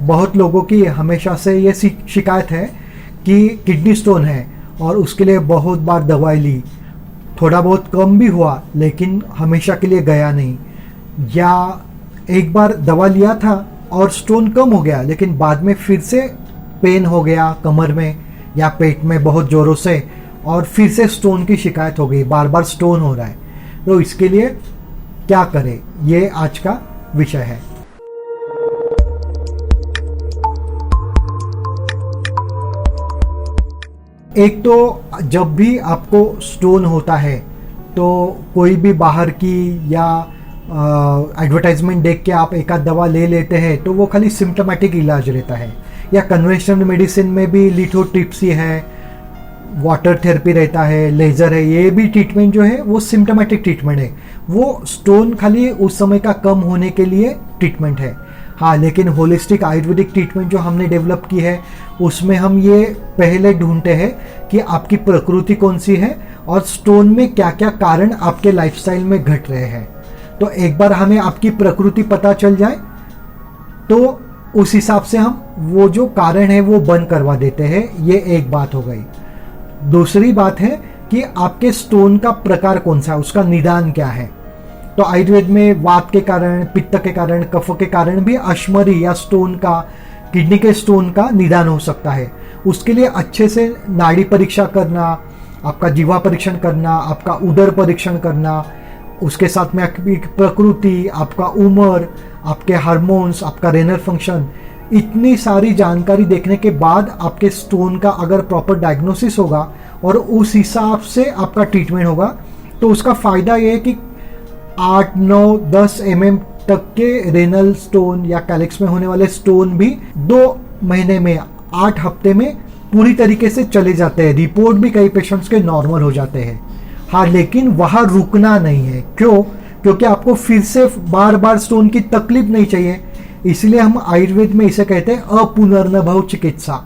बहुत लोगों की हमेशा से ये शिकायत है कि किडनी स्टोन है और उसके लिए बहुत बार दवाई ली, थोड़ा बहुत कम भी हुआ लेकिन हमेशा के लिए गया नहीं, या एक बार दवा लिया था और स्टोन कम हो गया लेकिन बाद में फिर से पेन हो गया कमर में या पेट में बहुत ज़ोरों से और फिर से स्टोन की शिकायत हो गई, बार बार स्टोन हो रहा है। तो इसके लिए क्या करें, ये आज का विषय है। एक तो जब भी आपको स्टोन होता है तो कोई भी बाहर की या एडवर्टाइजमेंट देख के आप एक आध दवा ले लेते हैं तो वो खाली सिम्टोमेटिक इलाज रहता है, या कन्वेंशनल मेडिसिन में भी लिथोट्रिप्सी है, वाटर थेरेपी रहता है, लेज़र है, ये भी ट्रीटमेंट जो है वो सिम्टोमेटिक ट्रीटमेंट है, वो स्टोन खाली उस समय का कम होने के लिए ट्रीटमेंट है। हाँ, लेकिन होलिस्टिक आयुर्वेदिक ट्रीटमेंट जो हमने डेवलप की है उसमें हम ये पहले ढूंढते हैं कि आपकी प्रकृति कौन सी है और स्टोन में क्या क्या कारण आपके लाइफस्टाइल में घट रहे हैं। तो एक बार हमें आपकी प्रकृति पता चल जाए तो उस हिसाब से हम वो जो कारण है वो बंद करवा देते हैं। ये एक बात हो गई। दूसरी बात है कि आपके स्टोन का प्रकार कौन सा है, उसका निदान क्या है। तो आयुर्वेद में वात के कारण, पित्त के कारण, कफ के कारण भी अश्मरी या स्टोन का, किडनी के स्टोन का निदान हो सकता है। उसके लिए अच्छे से नाड़ी परीक्षा करना, आपका जीवा परीक्षण करना, आपका उदर परीक्षण करना, उसके साथ में आपकी प्रकृति, आपका उम्र, आपके हार्मोन्स, आपका रेनल फंक्शन, इतनी सारी जानकारी देखने के बाद आपके स्टोन का अगर प्रॉपर डायग्नोसिस होगा और उस हिसाब से आपका ट्रीटमेंट होगा तो उसका फ़ायदा ये है कि 8, 9, 10 mm तक के रेनल स्टोन या कैलिक्स में होने वाले स्टोन भी 2 महीने में, 8 हफ्ते में पूरी तरीके से चले जाते हैं। रिपोर्ट भी कई पेशेंट्स के नॉर्मल हो जाते हैं। हाँ, लेकिन वहाँ रुकना नहीं है। क्यों? क्योंकि आपको फिर से बार बार स्टोन की तकलीफ नहीं चाहिए। इसलिए हम आयुर्वेद में इसे कहते हैं अपुनर्नभव चिकित्सा।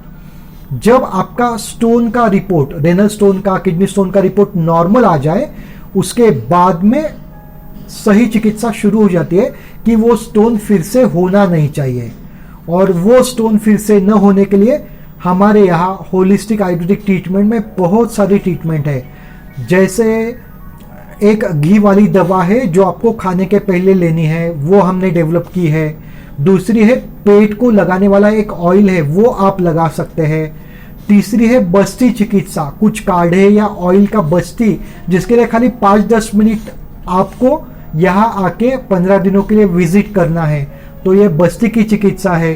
जब आपका स्टोन का रिपोर्ट, रेनल स्टोन का, किडनी स्टोन का रिपोर्ट नॉर्मल आ जाए, उसके बाद में सही चिकित्सा शुरू हो जाती है कि वो स्टोन फिर से होना नहीं चाहिए। और वो स्टोन फिर से न होने के लिए हमारे यहाँ होलिस्टिक आयुर्वेदिक ट्रीटमेंट में बहुत सारी ट्रीटमेंट है। जैसे एक घी वाली दवा है जो आपको खाने के पहले लेनी है, वो हमने डेवलप की है। दूसरी है पेट को लगाने वाला एक ऑयल है, वो आप लगा सकते हैं। तीसरी है बस्ती चिकित्सा, कुछ काढ़े या ऑयल का बस्ती, जिसके लिए खाली 5-10 मिनट आपको यहाँ आके 15 दिनों के लिए विजिट करना है, तो ये बस्ती की चिकित्सा है।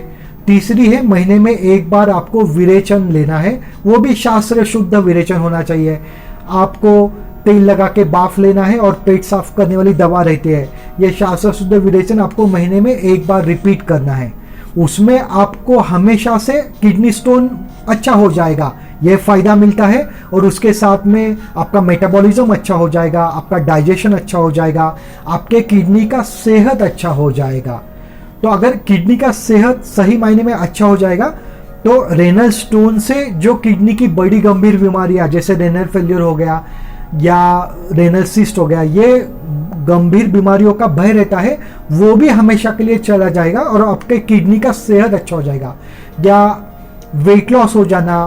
तीसरी है महीने में एक बार आपको विरेचन लेना है, वो भी शास्त्र शुद्ध विरेचन होना चाहिए। आपको तेल लगा के बाफ लेना है और पेट साफ करने वाली दवा रहती है, ये शास्त्र शुद्ध विरेचन आपको महीने में एक बार रिपीट करना है। उसमें आपको हमेशा से किडनी स्टोन अच्छा हो जाएगा, ये फायदा मिलता है। और उसके साथ में आपका मेटाबॉलिज्म अच्छा हो जाएगा, आपका डाइजेशन अच्छा हो जाएगा, आपके किडनी का सेहत अच्छा हो जाएगा। तो अगर किडनी का सेहत सही मायने में अच्छा हो जाएगा तो रेनल स्टोन से जो किडनी की बड़ी गंभीर बीमारियां जैसे रेनल फेलियर हो गया या रेनल सिस्ट हो गया, ये गंभीर बीमारियों का भय रहता है, वो भी हमेशा के लिए चला जाएगा और आपके किडनी का सेहत अच्छा हो जाएगा। या वेट लॉस हो जाना,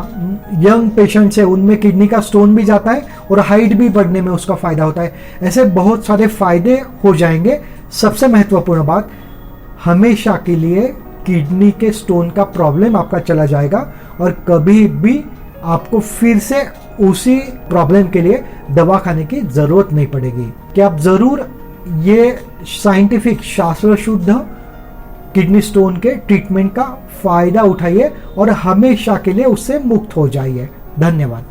यंग पेशेंट्स है उनमें किडनी का स्टोन भी जाता है और हाइट भी बढ़ने में उसका फायदा होता है। ऐसे बहुत सारे फायदे हो जाएंगे। सबसे महत्वपूर्ण बात, हमेशा के लिए किडनी के स्टोन का प्रॉब्लम आपका चला जाएगा और कभी भी आपको फिर से उसी प्रॉब्लम के लिए दवा खाने की जरूरत नहीं पड़ेगी। कि आप जरूर ये साइंटिफिक शास्त्र शुद्ध किडनी स्टोन के ट्रीटमेंट का फायदा उठाइए और हमेशा के लिए उससे मुक्त हो जाइए। धन्यवाद।